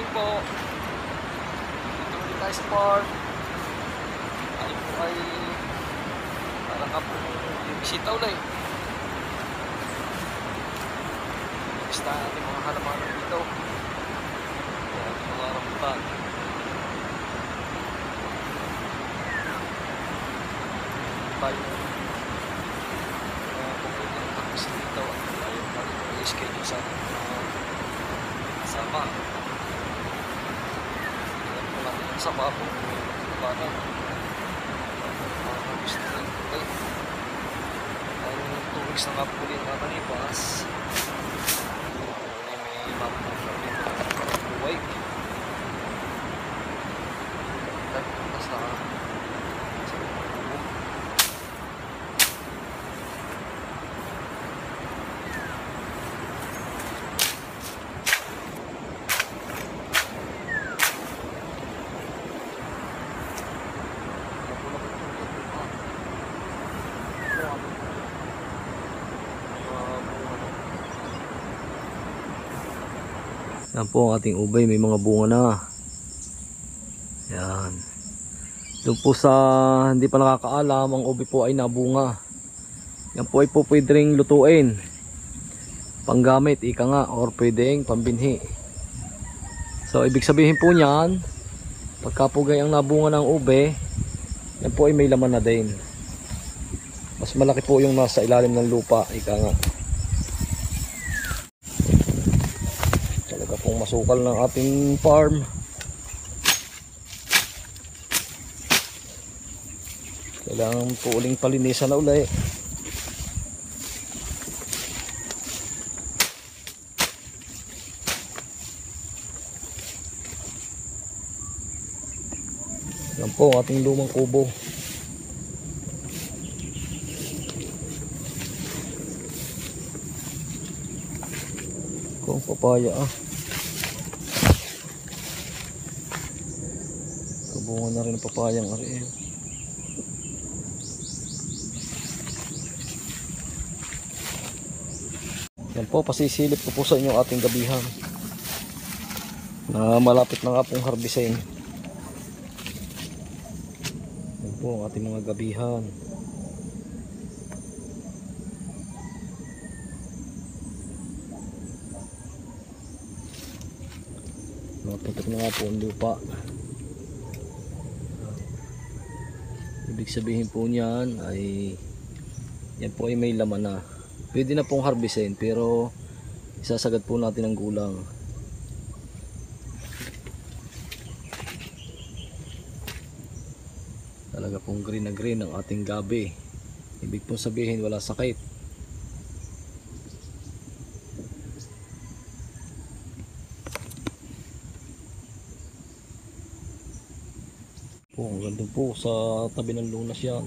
morning po. Dito ulit tayo sa farm. Tayo po ay parang ka po bisita ulit. Basta natin mga halamanan dito. Yan, mga rambutan. Tayo pupunta ng tapos dito. Tayo mag-schedule sa sama. Alam po natin yung sama po parang mga gusto na ito. Ang 2 weeks na nga po ulit nakalipas. May mapapagod na buhay. Tapos na yan po ang ating ubay, may mga bunga na. Yan. Doon po sa hindi pa nakakaalam, ang ubay po ay nabunga. Yan po ay po pwede ring lutuin. Panggamit, ika nga, or pwedeng pambinhi. So ibig sabihin po niyan, pagka po gayang nabunga ng ube, yan po ay may laman na din. Mas malaki po yung nasa ilalim ng lupa, ika nga. Kung masukal ng ating farm. Kailangan po uling palinisan na ulit. Yan po ang ating lumang kubo. Kung papaya bunga na rin ang papayang ari. Yan po, pasisilip ko po sa inyo ating gabihan na malapit na nga pong harbisin. Yan po ang ating mga gabihan. Maputok na nga po ang lupa. Ibig sabihin po niyan ay yan po ay may laman na. Pwede na pong harbisin pero isasagad po natin ang gulang. Talaga pong green na green ang ating gabi. Ibig pong sabihin wala sakit. Po, ang ganda po sa tabi ng lunas yan.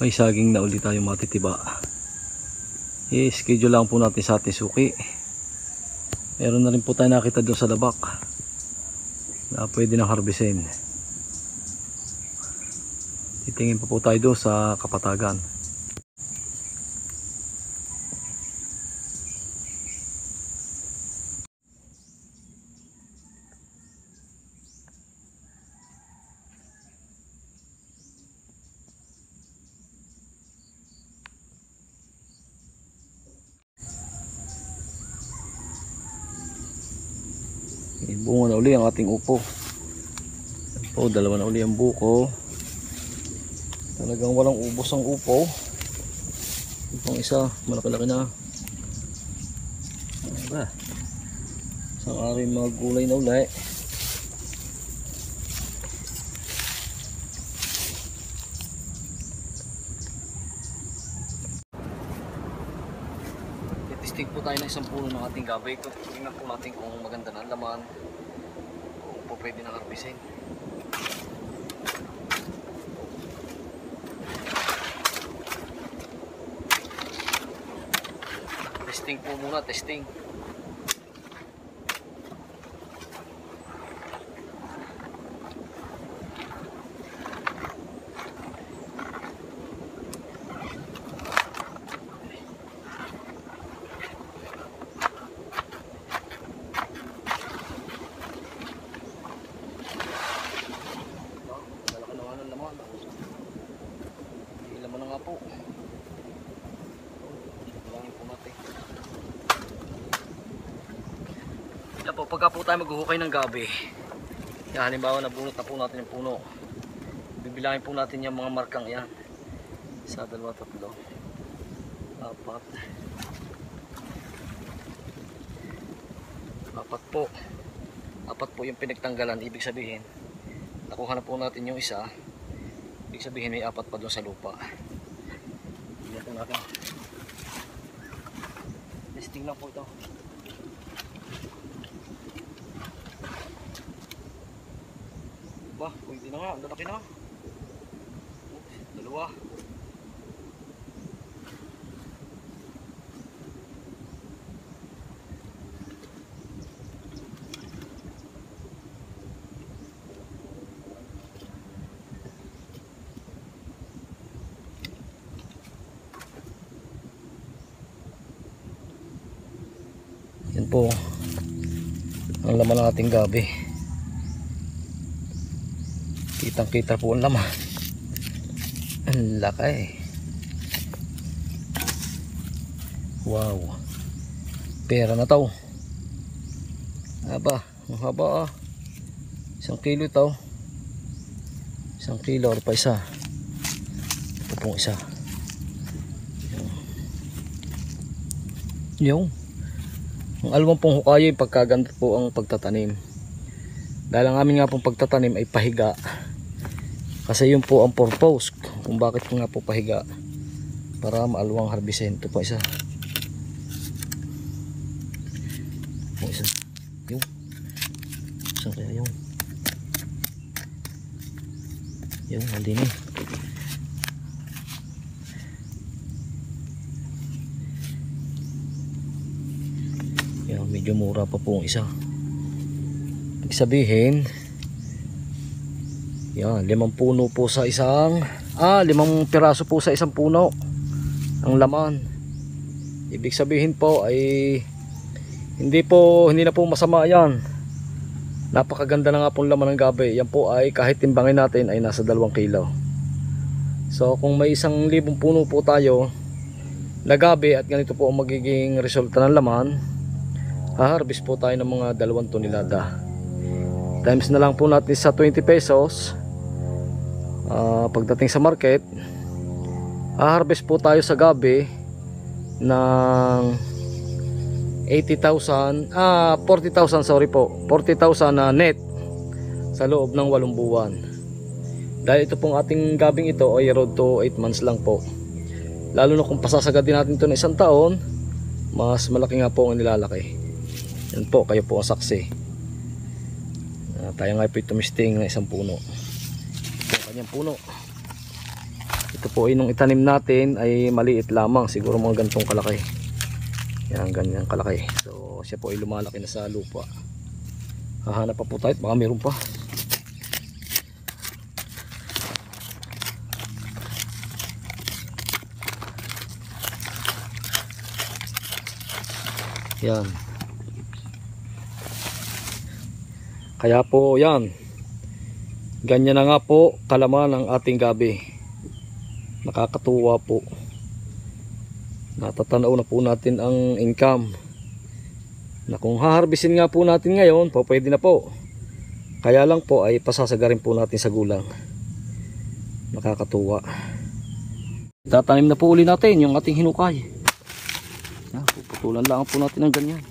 May saging na ulit tayong matitiba. I-schedule lang po natin sa ating suki. Meron na rin po tayo nakita doon sa labak na pwede na harbisin. Titingin pa po tayo doon sa kapatagan. Bunga na uli ang ating upo. O, dalawa na uli ang buko. Talagang walang ubos ang upo. Itong isa, malaki-laki na. Isang aring mga gulay na uli. Itistig po tayo ng isang puno ng ating gabi. Tingnan po natin kung maganda na ang laman. Kung po pwede na harbisin. Testing po muna, testing. nga po. Bilangin po natin. Yan po, pagka po tayo maghuhukay ng gabi, yan, halimbawa nabunot na po natin yung puno, bibilangin po natin yung mga markang yan. 1, 2, 3, 4. 4 po. 4 po yung pinagtanggalan, ibig sabihin nakuha na po natin yung isa, ibig sabihin may 4 pa doon sa lupa. Tingnan po natin. Testing lang po ito. Ba, pwede na nga, ang lalaki na. Dalawa. Yan po ang laman ng ating gabi. Kitang kita po ang laman. Ang laki. Wow, pera na to. Aba, ang haba 1 kilo to. 1 kilo or pa isa. Ito pong isa. Yung ang alawang pong hukayo, pagkaganda po ang pagtatanim. Dahil ang amin nga pong pagtatanim ay pahiga. Kasi yun po ang purpose kung bakit nga po pahiga, para maalawang harbisin. Ito po isa. Po isa. Yung. Saan kaya yung? Yung, hindi na. Yan, medyo mura pa po ang isa. Ibig sabihin, yan, 5 puno po sa isang, 5 piraso po sa isang puno ang laman. Ibig sabihin po ay hindi na po masama yan. Napakaganda na nga pong laman ng gabi. Yan po ay kahit timbangin natin ay nasa 2 kilo. So kung may 1,000 puno po tayo na gabi at ganito po ang magiging resulta ng laman, haharvest po tayo ng mga 2 tonelada. Times na lang po natin sa 20 pesos. Pagdating sa market, haharvest po tayo sa gabi ng 40,000 sorry po, 40,000 na net sa loob ng 8 buwan. Dahil ito pong ating gabing ito ay road to 8 months lang po. Lalo na kung pasasagadin natin ito ng 1 taon, mas malaki nga po ang nilalaki. Yan po, kayo po ang saksi. Tayo nga po tumisting ng 1 puno. Ito kanyang puno. Ito po ay nung itanim natin ay maliit lamang, siguro mga ganitong kalaki. Yan, ganyan kalaki. So siya po ay lumalaki na sa lupa. Hahanap pa po tayo, baka meron pa. Yan. Kaya po yan, ganyan na nga po kalaman ang ating gabi. Nakakatuwa po. Natatanaw na po natin ang income. Na kung haharbisin nga po natin ngayon, pwede na po. Kaya lang po ay pasasagarin po natin sa gulang. Nakakatuwa. Tatanim na po uli natin yung ating hinukay. Puputulan lang po natin ng ganyan.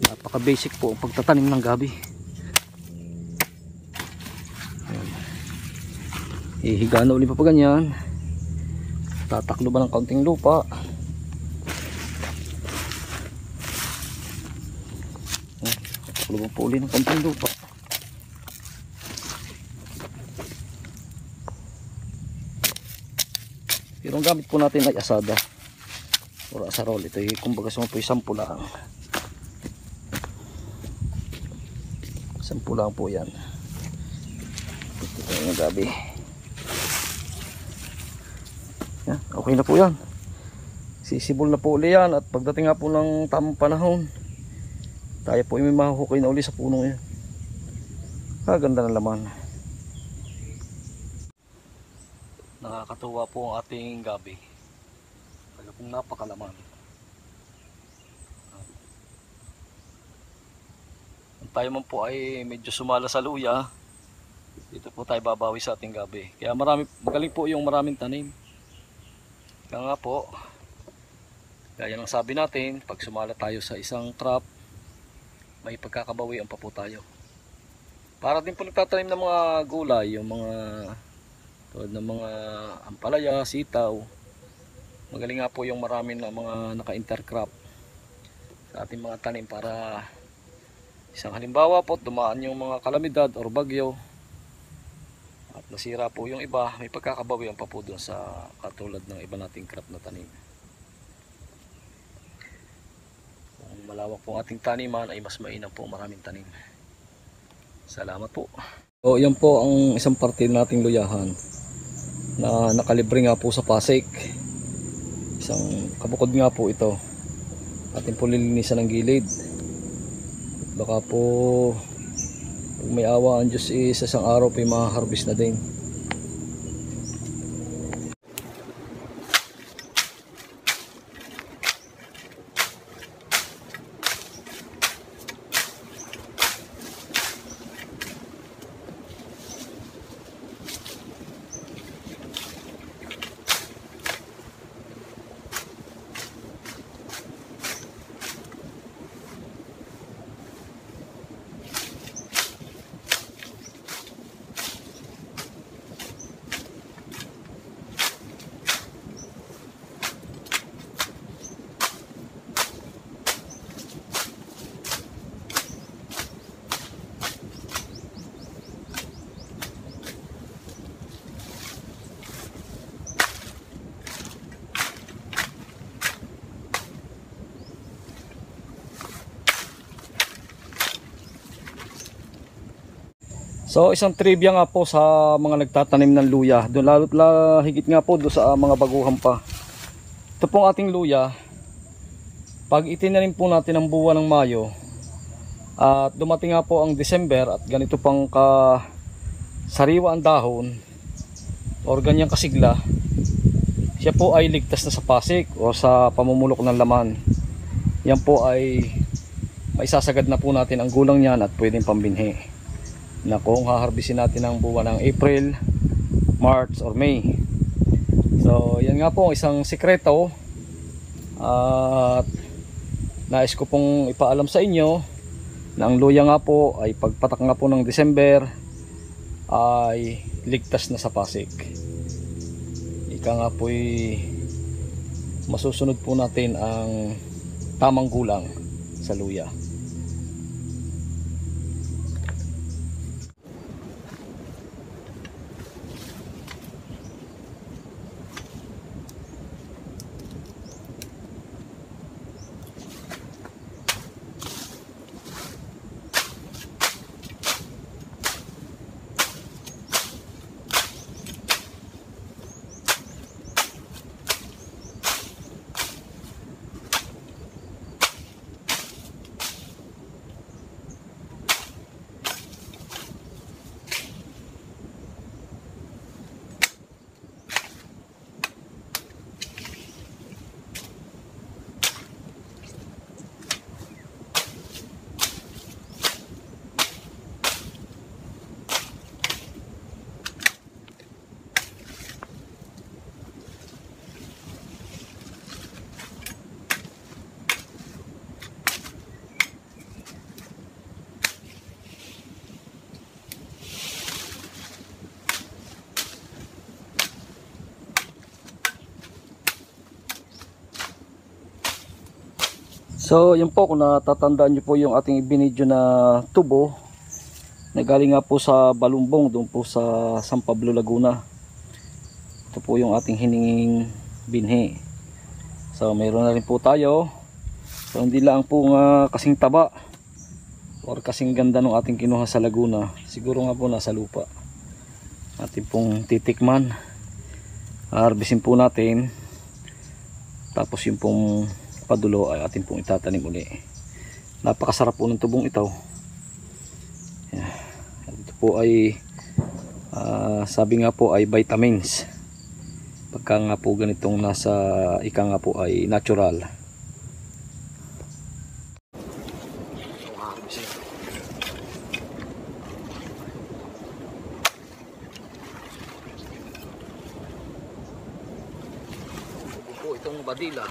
Napaka basic po ang pagtatanim ng gabi. Ihiga na ulit pa ganyan. Tataklo ba ng kaunting lupa. Tataklo ba po ulit ng kaunting lupa. Pero ang gamit po natin ay asada or asarol. Ito yung kumbaga sa mga sampu lang. Sampu lang po yan. Ito yung gabi. Yan, okay na po yan. Sisibol na po uli yan. At pagdating nga po ng tamang panahon, tayo po may mahuhukay na uli sa puno yan. Ganda ng laman. Nakakatuwa po ang ating gabi. Talagang napakalaman. Kung tayo man po ay medyo sumala sa luya, dito po tayo babawi sa ating gabi. Kaya magaling po yung maraming tanim. Kaya nga po, gaya ng sabi natin, pag sumala tayo sa isang crop, may pagkakabawian pa po tayo. Para din po nagtatanim ng mga gulay, yung mga tulad ng mga ampalaya, sitaw. Magaling nga po yung marami na mga naka-intercrop sa ating mga tanim para isang halimbawa po, dumaan yung mga kalamidad or bagyo at nasira po yung iba, may pagkakabawian pa po doon sa katulad ng iba nating crop na tanim. Kung malawak po ating taniman ay mas mainam po maraming tanim. Salamat po. So yan po ang isang parte nating luyahan na nakalibre nga po sa Pasig. Isang kabukod nga po ito. Ating po lilinisan ng gilid. Baka po pag may awa ang Diyos sa isang araw po yung ma-harvest na din. So isang trivia nga po sa mga nagtatanim ng luya, doon lalo't higit nga po doon sa mga baguhan pa. Ito pong ating luya, pag itinanim po natin ang buwan ng Mayo at dumating nga po ang December at ganito pang sariwa ang dahon or ganyang kasigla, siya po ay ligtas na sa pasik o sa pamumulok ng laman. Yan po ay maisasagad na po natin ang gulang niyan at pwedeng pambinhi na kung haharbisin natin ang buwan ng April, March or May. So yan nga po isang sikreto at nais ko pong ipaalam sa inyo na ang luya nga po ay pagpatak nga po ng December ay ligtas na sa pasik. Ika nga po ay masusunod po natin ang tamang gulang sa luya. So yun po, kung natatandaan nyo po yung ating binidyo na tubo na galing nga po sa Balumbong doon po sa San Pablo, Laguna. Ito po yung ating hininging binhi. So mayroon na rin po tayo. So hindi lang po nga kasing taba or kasing ganda ng ating kinuha sa Laguna, siguro nga po nasa lupa. Ating pong titikman, harvestin po natin, tapos yung pong padulo ay atin pong itatanim uli. Napakasarap po ng tubong ito. Ito po ay sabi nga po ay vitamins. Pagka nga po ganitong nasa ika nga po ay natural. Po itong badila,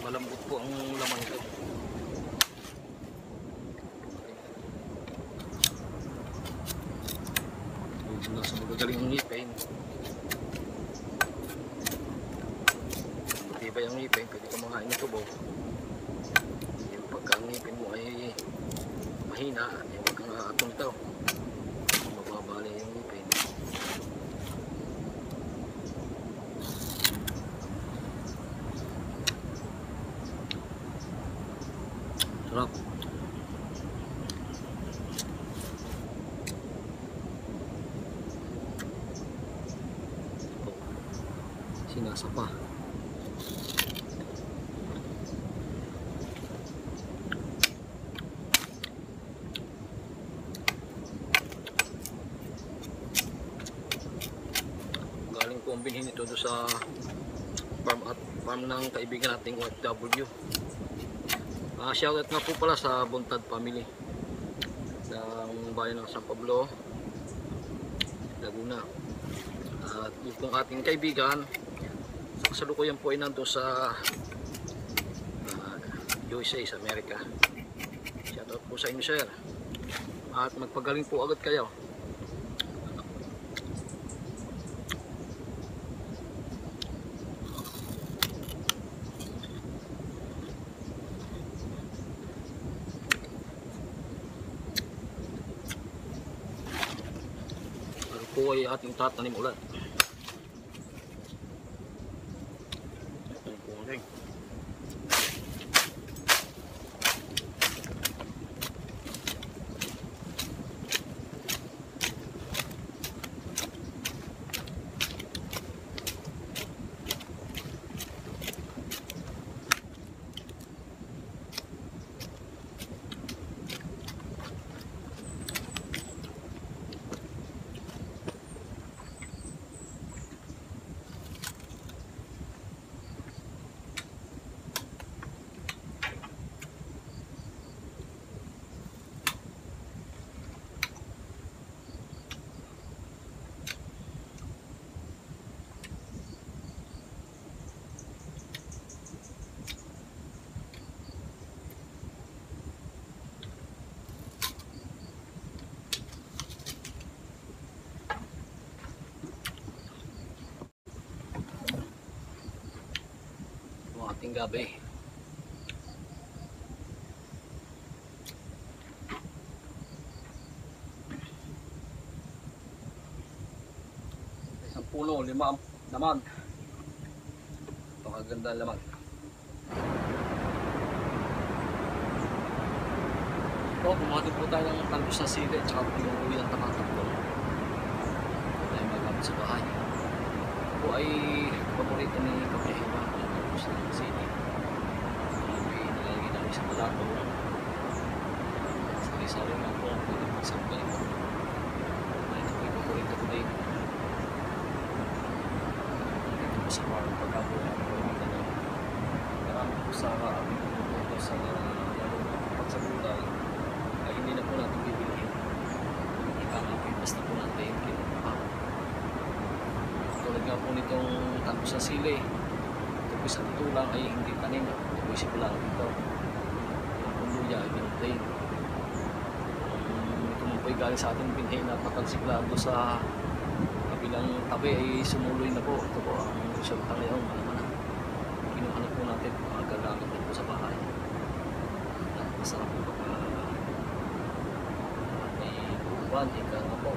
malambot po ang laman ito. Nasa magagaling ng ngipin, matibay ang ngipin, pwede ka makain ng tubo. Yung pagka ang ngipin mo ay mahina, huwag kang atong ito, mababali yung ngipin. Sarap. Sinasapa. Galing po ang binhin ito doon sa farm ng kaibigan nating OFW. Shoutout nga po pala sa Buntad family ng bayan ng San Pablo, Laguna. At yung pong ating kaibigan sa kasalukuyan po ay nandun sa USA sa Amerika. Shoutout po sa inyo, sir, at magpagaling po agad kayo. Ano po ay ating tatanim ulit. Ating gabi. Isang puno, 5 laman. Napakaganda laman. Ito, bumati po tayo ng talbos sa sili at saka po yung uyang tamatakbo. Ito tayo magamit sa bahay. Ito ay paborito ni Kapahima. Sa sili. Nilalagay namin sa palato. Sari-sari nga po ang pwede magsampay ito. Ito po yung paborito ko din. Dito po sa farm pagkapo na po yung tanong. Marami po sa aming pupunto sa lalo na kapag sa gulay ay hindi na po natin bibilihin. Ikakapipas na po natin kinapapap. Tulad nga po nitong talbos sa sili. Sa tulang ay hindi tanim, tuwisi ko lang ito. Yung luya ay pinagtain. Ito mo po ay galing sa ating binhay na patalsiklado sa kabilang tabi ay sumuloy na po. Ito po ang resulta ngayon. Kinuha na po natin ang gagamit din po sa bahay. At masarap po pagka may buwan, ika nga po.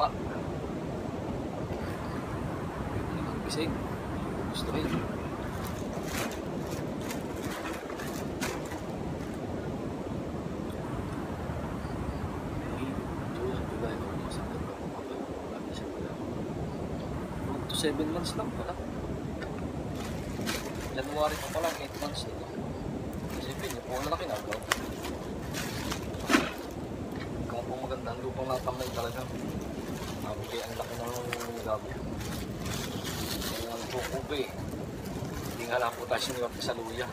baka. Bising. Gusto rin. To 7 months lang pala. January pa pala, 8 months na. Isipin niyo po, ang laki na agad. Kung po magandang lupang natamay talaga. Kaya ang laki ng gabo. Ang bukube. Hindi nga lang po tayo siniwarte sa luya.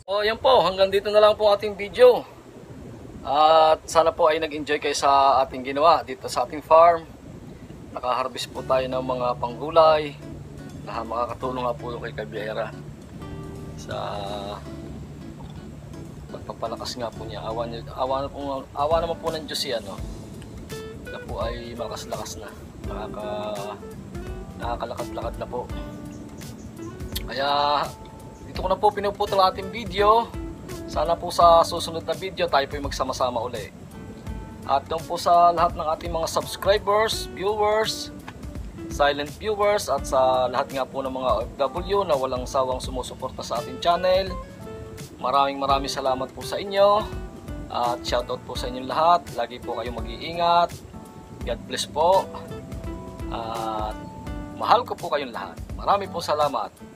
O yan po, hanggang dito na lang po ating video. At sana po ay nag-enjoy kayo sa ating ginawa dito sa ating farm. Nakaharvest po tayo ng mga panggulay. Makakatulong nga po kay Kabiera sa pagpapalakas nga po niya. Awa naman po ng Diyos yan, no? Na po ay malakas-lakas na. Nakakalakad-lakad na po. Kaya dito ko na po pinuputol ating video. Sana po sa susunod na video tayo po magsama-sama uli. At doon po sa lahat ng ating mga subscribers, viewers, silent viewers, at sa lahat nga po ng mga OFW na walang sawang sumusuporta sa ating channel, maraming salamat po sa inyo. At shoutout po sa inyong lahat. Lagi po kayong mag-iingat. God bless po. At mahal ko po kayong lahat. Maraming po salamat.